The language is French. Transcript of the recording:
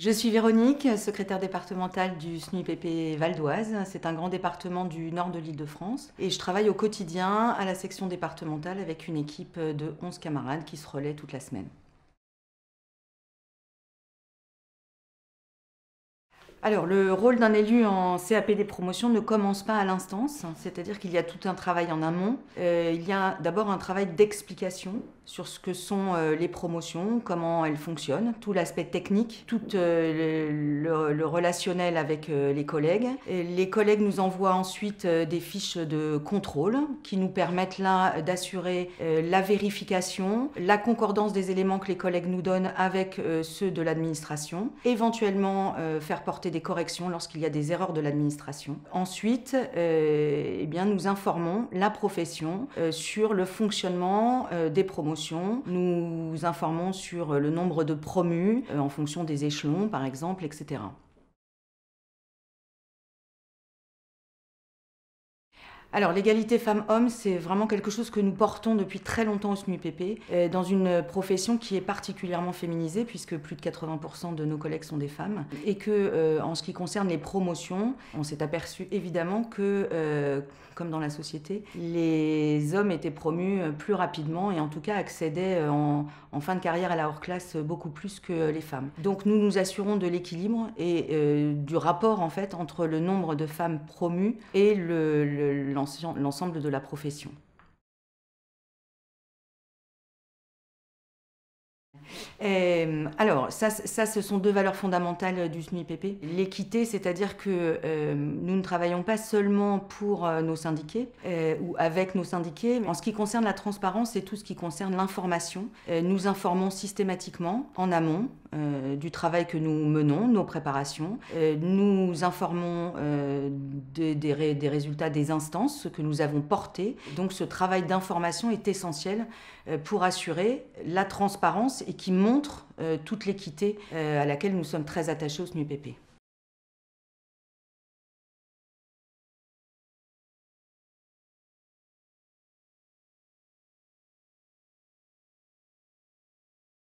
Je suis Véronique, secrétaire départementale du SNUIPP Val d'Oise. C'est un grand département du nord de l'Île-de-France. Et je travaille au quotidien à la section départementale avec une équipe de 11 camarades qui se relaient toute la semaine. Alors, le rôle d'un élu en CAP des promotions ne commence pas à l'instance, c'est-à-dire qu'il y a tout un travail en amont. Il y a d'abord un travail d'explication sur ce que sont les promotions, comment elles fonctionnent, tout l'aspect technique, tout le relationnel avec les collègues. Et les collègues nous envoient ensuite des fiches de contrôle qui nous permettent là d'assurer la vérification, la concordance des éléments que les collègues nous donnent avec ceux de l'administration, éventuellement faire porter des corrections lorsqu'il y a des erreurs de l'administration. Ensuite, eh bien, nous informons la profession sur le fonctionnement des promotions. Nous informons sur le nombre de promus en fonction des échelons, par exemple, etc. Alors, l'égalité femmes-hommes, c'est vraiment quelque chose que nous portons depuis très longtemps au SNUIPP, dans une profession qui est particulièrement féminisée, puisque plus de 80% de nos collègues sont des femmes. Et que, en ce qui concerne les promotions, on s'est aperçu évidemment que, comme dans la société, les hommes étaient promus plus rapidement et en tout cas accédaient en fin de carrière à la hors-classe beaucoup plus que les femmes. Donc nous nous assurons de l'équilibre et du rapport en fait entre le nombre de femmes promues et l'ensemble de la profession. Alors, ça, ce sont deux valeurs fondamentales du SNUIPP. L'équité, c'est-à-dire que nous ne travaillons pas seulement pour nos syndiqués ou avec nos syndiqués. En ce qui concerne la transparence, c'est tout ce qui concerne l'information. Nous informons systématiquement en amont du travail que nous menons, nos préparations. Nous informons des résultats des instances, ce que nous avons porté. Donc ce travail d'information est essentiel pour assurer la transparence et qui montre toute l'équité à laquelle nous sommes très attachés au SNUIPP.